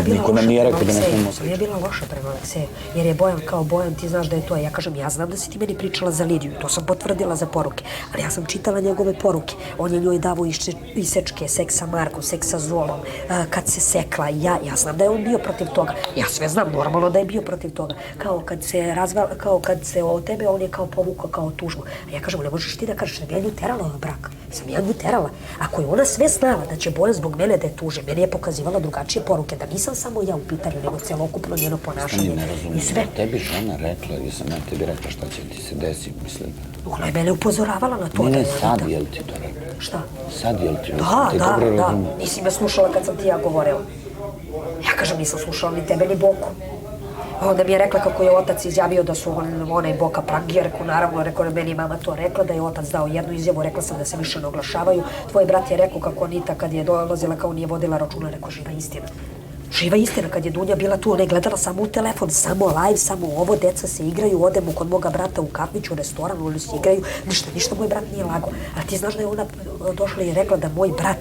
niko nam nije rekao da ne smemo. Sam ja bila loša prema Alekseju, jer je Bojan kao Bojan, ti znaš da je to. Ja kažem, ja znam da si ti meni pričala za Lidiju, to sam potvrdila za poruke, ali ja sam čitala njegove poruke. On je njoj davao isečke, seks sa Markom, seks sa Zolom, kad se sekla. Ja znam da je on bio protiv toga. Ja sve znam, normalno da je bio protiv toga. Kao kad se o tebe, on je kao povukao kao tužbu. A ja kažem, ne možeš ti da kažeš, sam ja nju terala ovaj brak. Sam ja nju terala. Ako je ona sve znala da će Bojan zbog mene da je tuže, meni je pokazivala drugačije poruke, da nisam samo ja u pitanju, nego celokupno njeno ponašanje i sve. Tebi žena rekla, ili sam ja tebi rekla šta će ti se desiti, mislim. Ona je mene upozoravala na to. Ne, sad je li ti to rekla? Šta? Sad je li ti Da. Nisi me slušala kad sam ti ja govorila. Ja kažem, nisam slušala ni tebe ni Boku. Onda mi je rekla kako je otac izjavio da su ona i Boka prangije. Rekao, naravno, rekao, meni je mama to rekla, da je otac dao jednu izjavu, rekla sam da se više ne oglašavaju. Tvoj brat je rekao kako Anita kad je dolazila kao nije vodila računa, rekao, živa istina. Živa istina, kad je Dunja bila tu, ona je gledala samo u telefon, samo live, samo ovo, deca se igraju, odemo kod moga brata u kafiću, u restoran, oni se igraju, ništa moj brat nije lago. A ti znaš da je ona došla i rekla da moj brat,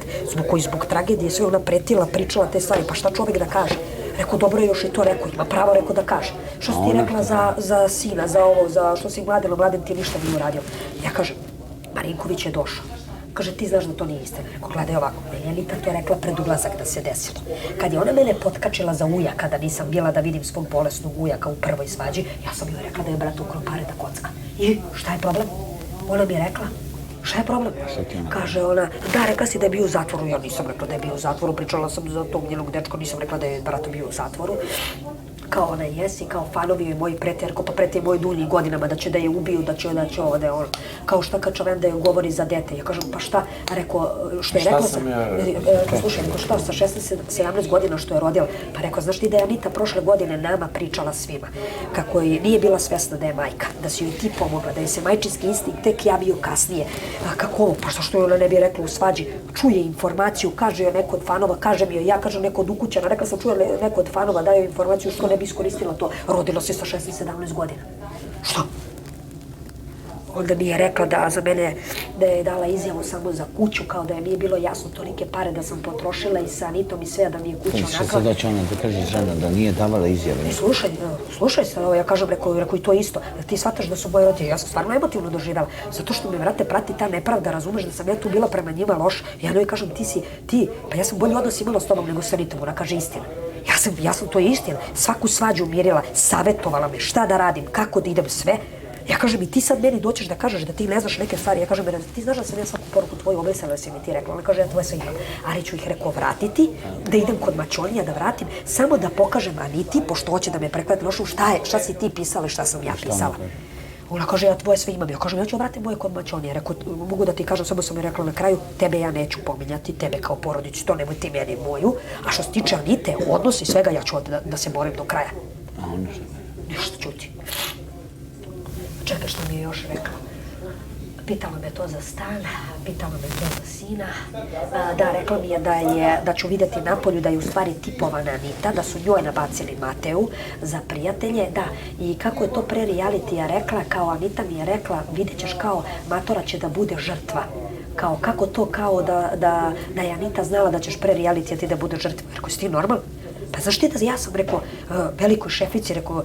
zbog tragedije, sve ona pretila, pričala te stvari, pa šta čovjek da kaže? Rekao, dobro je još i to rekao, ima pravo, rekao da kaže. Što si ti rekla za sina, za ovo, za što si mladen ti ništa nije uradio. Ja kažem, Marinković je došao. Kaže, ti znaš da to nije istina. Rekao, gledaj ovako, meni je Anita to rekla pred ulazak da se desilo. Kad je ona mene potkačila za ujak, kada nisam bila da vidim svog bolesnog ujaka u prvoj svađi, ja sam joj rekla da je brat ukrao pare da kocka. I šta je problem? Ona mi je rekla, šta je problem? Kaže ona, da, rekla si da je bio u zatvoru. Ja nisam rekla da je bio u zatvoru, pričala sam za tog njenog dečka, nisam rekla da je brat bio u zatvoru. Kao ona jesi, kao fanovi joj moji prete, rekao pa prete moj Dunji godinama da će da je ubiju, da će ovo da je on. Kao šta kad čovek da je govori za dete. Ja kažem pa šta, rekao što je rekla sam, slušaj, rekao šta sa 16-17 godina što je rodila. Pa rekao, znaš ti da je Anita prošle godine nama pričala svima kako nije bila svesna da je majka, da si joj ti pomogla, da je se majčinski instinkt tek javio kasnije. Kako ovo, pa što joj ona ne bi rekla u svađi, čuje informaciju, kaže joj neko od fanova, kaže mi joj, ja kažem neko od ukućana, rekla sam čuje neko od fanova, daje informaciju što ne bi iskoristila to. Rodila se sa 16-17 godina. Što? Onda mi je rekla da za mene, da je dala izjavu samo za kuću, kao da je nije bilo jasno tolike pare da sam potrošila i sa Anitom i sve, da mi je kuća onakva. Što sada će ona da kaže žena da nije davala izjave? Slušaj se, ja kažem, rekao i to isto. Ti shvataš da su moji roditelji, ja sam stvarno emotivno doživjela, zato što me, vrate, prati ta nepravda, razumeš da sam ja tu bila prema njima loš. Ja njoj kažem, pa ja sam bolji odnos imala s tobom nego sa Anitom, ona kaže istina. Ja sam to je istina, svaku svađu umirila, savjetovala me šta da radim, kako da idem sve. Ja kažem i ti sad meni doćeš da kažeš da ti ne znaš neke stvari, ja kažem ti znaš da sam ja svaku poruku tvoju obrisala da si mi ti rekla, ona kaže ja tvoje sve imam, ali ću ih rekao vratiti, da idem kod mačonija da vratim, samo da pokažem Aniti, pošto hoće da me prekvati nošu, šta si ti pisala i šta sam ja pisala. Ona kaže, ja tvoje sve imam. Ja kažem, ja ću vratiti moje kod mačonija. Rekao, mogu da ti kažem, samo sam mi rekla na kraju, tebe ja neću pominjati, tebe kao porodicu, to nemoj ti meni moju. A što se tiče Anite, odnos i svega, ja ću da se borim do kraja. A ona što? Ništa, čuti. Čekaj, što mi je još rekla. Pitala me to za stan, pitala me to za sina. Da, rekla mi je da ću vidjeti napolju da je u stvari tipovana Anita, da su njoj nabacili Mateu za prijatelje, da. I kako je to pre realitija rekla, kao Anita mi je rekla, vidjet ćeš kao Matora će da bude žrtva. Kao, kako to kao da je Anita znala da ćeš pre realitija ti da bude žrtva. Rekao, si ti normalno? Pa znaš ti da ja sam rekao velikoj šefici, rekao,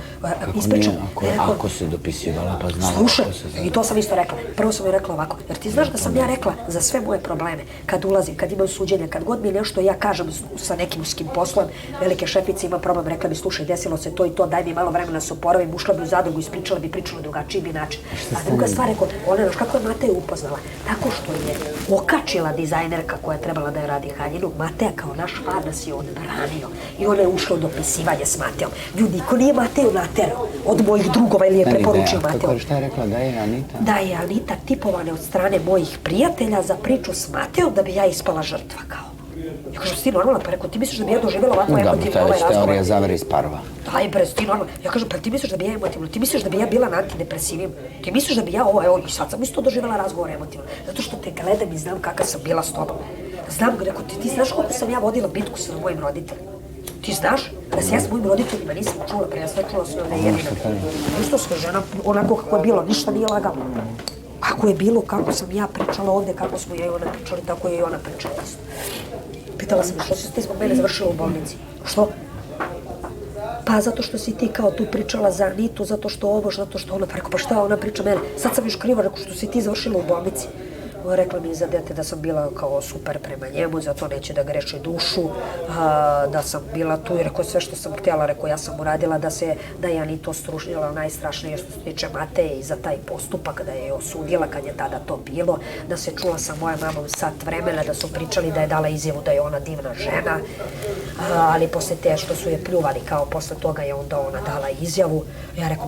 ispričam. Ako se dopisivala, pa znala. Slušaj, i to sam isto rekla. Prvo sam joj rekla ovako, jer ti znaš da sam ja rekla za sve moje probleme, kad ulazim, kad imam suđenje, kad god mi nešto ja kažem sa nekim uskim poslom, velike šefice ima problem, rekla mi, slušaj, desilo se to i to, daj mi malo vremena da se oporavim, ušla bi u zadrugu, ispričala bi drugačiji bi način. A druga stvar, rekao, ona je kako je Mateja upoznala, tako što je okačila dizajnerka koja je trebala da je radi haljinu, Mateja kao naš far nas je odbranio. I ona je ušla u dopisivanje s Mateom. Ljudi, ko nije Mateo naterao od mojih drugova ili je preporučio Mateo. Šta je rekla, da je Anita? Da je Anita tipovana od strane mojih prijatelja za priču s Mateom da bi ja ispala žrtva kao. Ja kažem, ti normalno, pa rekao, ti misliš da bi ja doživjela ovako emotivno ovaj razgovor? Da, to je teorija zavere iz parova. Daj bre, ti normalno. Ja kažem, pa ti misliš da bi ja emotivno, ti misliš da bi ja bila na antidepresivim, ti misliš da bi ja ovo, evo, i sad sam isto doživjela razgovor emotivno. Zato što te gledam i znam kakav sam bila s tobom. Znam, rekao, ti znaš koliko sam ja vodila bitku sa mojim roditeljima. Ti znaš da se ja s mojim roditeljima nisam čula, pre ja sve čula sve da je jedina. Isto se žena, onako kako je bilo, ništa nije lagalo. Kako je bilo, kako sam ja pričala ovde, kako smo ja i ona pričali, tako je i ona pričala isto. Pitala sam što si ti zbog mene završila u bolnici. Što? pa zato što si ti kao tu pričala za Anitu, zato što ovo, zato što ono, pa rekao, pa šta ona priča mene, sad sam još kriva, rekao, što si ti završila u bolnici. Rekla mi za dete da sam bila kao super prema njemu, zato neće da greši dušu, da sam bila tu i rekao sve što sam htjela, rekao ja sam uradila da je Anito stružnjela najstrašnije što se tiče Mateje i za taj postupak, da je osudila kad je tada to bilo, da se čula sa mojom mamom sat vremena, da su pričali da je dala izjavu da je ona divna žena, ali posle te što su je pljuvali, kao posle toga je onda ona dala izjavu. Ja rekao,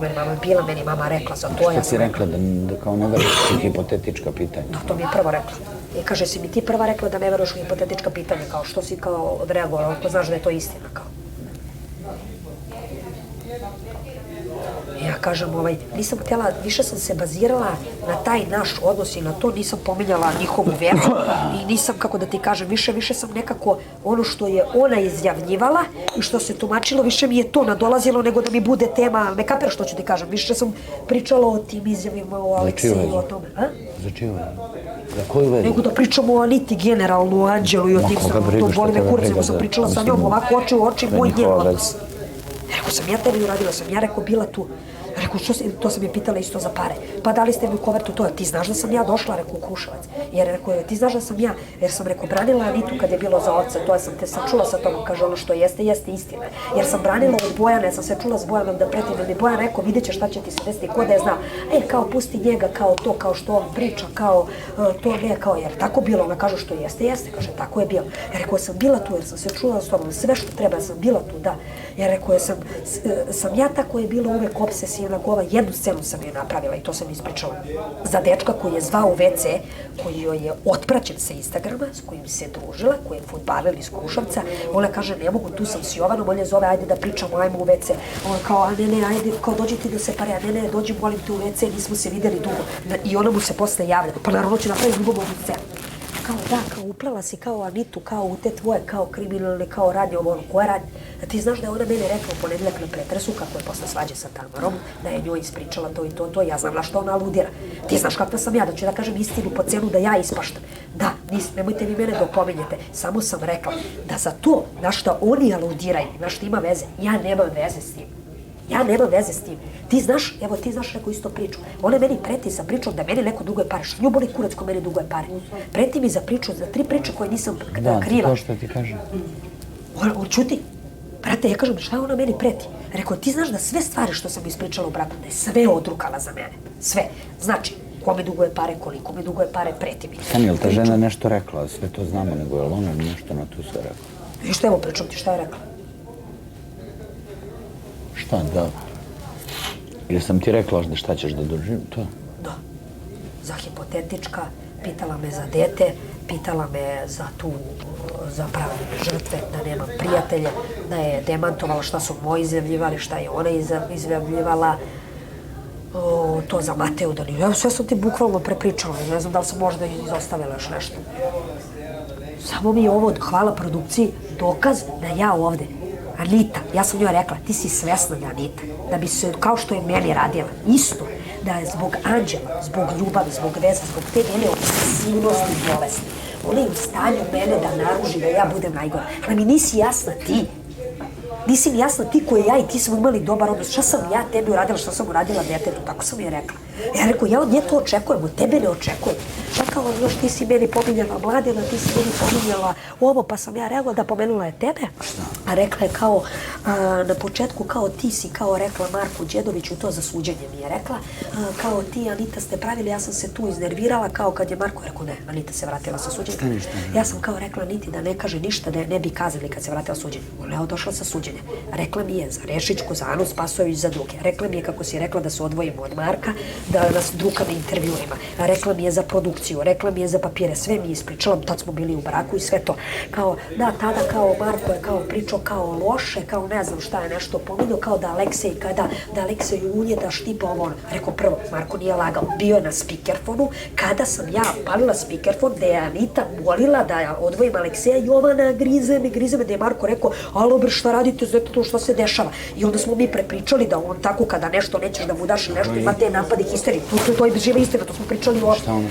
meni mama rekla za to. Šta si rekla da kao ne veruješ u hipotetička pitanja? Da, to mi je prvo rekla. I kaže, si mi ti prva rekla da ne veruješ u hipotetička pitanja, kao što si kao odreagovala, ako znaš da je to istina, kao. Ja kažem, nisam htjela, više sam se bazirala na taj naš odnos i na to, nisam pominjala njihovu veru i nisam, kako da ti kažem, više sam nekako ono što je ona izjavljivala i što se tumačilo, više mi je to nadolazilo nego da mi bude tema, ne kapiraš što ću ti kažem, više sam pričala o tim izjavima, o Aleksiji i o tome. Za čiju vezu? Za koju vezu? Nego da pričamo o Aniti generalno, o Anđelu i o tim stvarima, to boli me kurac, nego sam pričala sa njom ovako oči u oči, moj njen odnos. Rekao sam, ja tebi uradila sam, ja rekao, bila tu. Rekao, to sam je pitala isto za pare. Pa dali ste mi u kovertu to, ti znaš da sam ja došla, rekao, u Kruševac. Jer rekao, ti znaš da sam ja, jer sam rekao, branila Anitu kad je bilo za oca, to sam te sačula sa tobom, kaže ono što jeste istina. Jer sam branila od Bojana, jer sam se čula s Bojanom da pretim, jer mi Bojan rekao, vidjet će šta će ti se desiti, ko da je zna. Kao pusti njega, kao to, kao što on priča, kao to ne, kao, jer tako bilo, ona kaže što jeste, kaže, tako je bilo. Jer rekao, sam bila tu, jer sam se čula s tobom, sve što treba, sam bila tu, da. Jer rekao, sam ja tako je bilo uvek obsesivna gova, jednu scenu sam joj napravila i to sam ispričala. Za dečka koji je zvao u WC, koji joj je otpraćen sa Instagrama, s kojim se družila, koji je fudbaler iz Kruševca, ona kaže, ne mogu, tu sam s Jovanom, on je zove, ajde da pričamo, ajmo u WC. On kao, a ne, ajde, kao dođi ti da se pare, a ne, dođi, molim te u WC, nismo se videli dugo. I ona mu se posle javlja, pa naravno će napraviti ljubomornu scenu. Kao da, kao uplela si kao Anitu, kao u te tvoje, kao kriminalne, kao radnje ovo, koja radnje. Ti znaš da je ona mene rekla u ponedeljak na pretresu, kako je posle svađe sa Tamarom, da je njoj ispričala to i to, ja znam na što ona aludira. Ti znaš kakva sam ja, da ću da kažem istinu po cenu da ja ispaštam. Da, nemojte vi mene da opominjete, samo sam rekla da za to na što oni aludiraju, na što ima veze, ja nemam veze s tim. Ja nemam veze s tim. Ti znaš, evo ti znaš neku isto priču. Ona meni preti sa pričom da meni neko duguje pare. Što nju boli kurac ko meni duguje pare. Preti mi za priču, za 3 priče koje nisam kriva. Da, to što ti kaže. On čuti. Brate, ja kažem, šta ona meni preti? Rekao, ti znaš da sve stvari što sam ispričala u braku, da je sve odrukala za mene. Sve. Znači, ko mi duguje pare, koliko mi duguje pare, preti mi. Stani, je li ta žena nešto rekla? Sve to znamo, nego je li ona nešto na to sve rekla? I što evo pričam ti, šta je rekla? Šta, da? Ili sam ti rekla da šta ćeš da doživim, to? Da. Za hipotetička, pitala me za dete, pitala me za tu, za pravljene žrtve, da nemam prijatelje, da je demantovala šta su moji izjavljivali, šta je ona izjavljivala, to za Mateu, da nije. Evo, sve sam ti bukvalno prepričala, ne znam da li sam možda izostavila još nešto. Samo mi je ovo, hvala produkciji, dokaz da ja ovde, Anita, ja sam njoj rekla, ti si svesna da Anita, da bi se, kao što je meni radila, isto, da je zbog Anđela, zbog ljubavi, zbog veze, zbog te njene obsesivnosti i bolesti, ona je u stanju mene da naruži, da ja budem najgora. Ali mi nisi jasna ti. Nisi mi jasna ti koji ja i ti smo imali dobar odnos. Šta sam ja tebi uradila, šta sam uradila detetu, tako sam je rekla. Ja rekao, ja od nje to očekujem, od tebe ne očekujem. Čekala još, ti si meni pominjala Mladena, ti si meni pominjala ovo, pa sam ja rekla da pomenula je tebe. A rekla je kao, na početku, kao ti si, kao rekla Marku Đedoviću, to za suđenje mi je rekla, kao ti, Anita, ste pravili, ja sam se tu iznervirala, kao kad je Marko rekao, ne, Anita se vratila sa suđenja. Ja sam kao rekla Aniti da ne kaže ništa, da je ne bi kazali kad se vratila suđenje. Ona je došla sa suđenja. Rekla mi je za Rešićku, za Anu Spasojević, za druge. Rekla mi je, kako si rekla, da se odvojimo od Marka, da nas druga na intervjuima. Rekla mi je za produkciju, rekla mi je za papire, sve mi je ispričala, tad smo bili u braku i sve to. Kao, da, tada kao Marko je kao pričao kao loše, kao ne znam šta je nešto pominjao, kao da Aleksej, da Aleksej unijeda štipa ovo. Rekao, prvo, Marko nije lagao, bio je na spikerfonu, kada sam ja palila spikerfon, da je Anita molila da odvojim Alekseja, Jovana, grize me, da je Marko rekao, alo bre, šta radite, znate to što se dešava. I onda smo mi prepričali da on tako kada nešto nećeš da mu daš nešto, ima te napade histerije. To je živa istina, to smo pričali ovdje. Šta ono?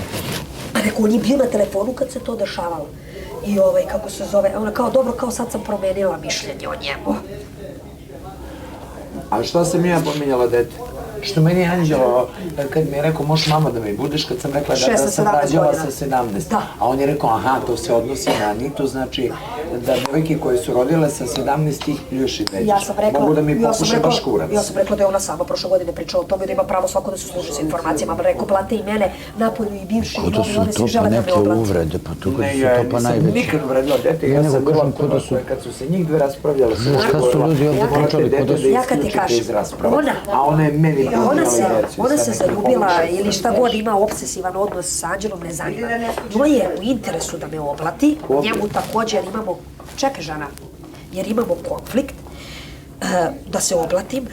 A rekao, on je bio na telefonu kad se to dešavalo. I kako se zove, ona kao, dobro, kao sad sam promenila mišljenje o njemu. A šta sam ja pominjala dete? Što meni je Anđelo, kad mi je rekao, možeš mama da mi budeš, kad sam rekla da sam rađala sa 17. A on je rekao, aha, to se odnosi na Anitu, znači da devojke koje su rodile sa 17 ih pljuši već. Mogu da mi popuše baš kurac. Ja sam rekla da je ona sama prošle godine pričala o tome da ima pravo svako da se služi sa informacijama. Rekao, plate i mene, napolju i bivši i novi, one svi žele da me oblate. Uvrede, pa tu kad Ne, su ja to pa nisam najveće. nikad uvredila dete, ja sam bila prva koja kad su se njih dve raspravljale, sam Ja kad ti kažem, ona je meni ona se zaljubila ili šta god ima obsesivan odnos sa Anđelom, ne zanima. Njoj je u interesu da me oblati, njemu također jer imamo, čekaj žena, jer imamo konflikt, da se oblatim,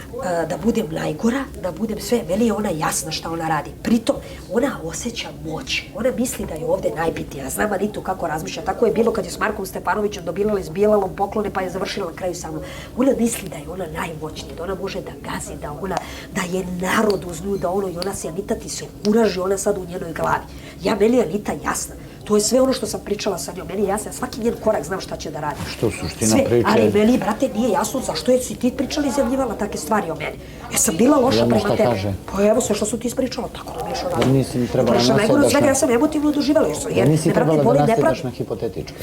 da budem najgora, da budem sve, meni je ona jasna šta ona radi. Pritom, ona osjeća moć, ona misli da je ovde najbitnija. Znam Anitu kako razmišlja, tako je bilo kad je s Markom Stepanovićem dobila s Bilalom poklone pa je završila na kraju sa mnom. Ona misli da je ona najmoćnija, da ona može da gazi, da je narod uz nju, da ono i ona se, Anita ti se uraži, ona sad u njenoj glavi. Meni je Anita jasna. To je sve ono što sam pričala sa njom. Meni je jasno, svaki njen korak znam šta će da radi. Što suština priče? Ali meni, brate, nije jasno zašto si ti pričala i izjavljivala takve stvari o meni. Ja sam bila loša prema tebi. Pa evo sve što su ti ispričala, tako nam je išlo raditi. Nisi trebala ja sam emotivno doživjela. Nisi trebala da nasljedaš na hipotetičko.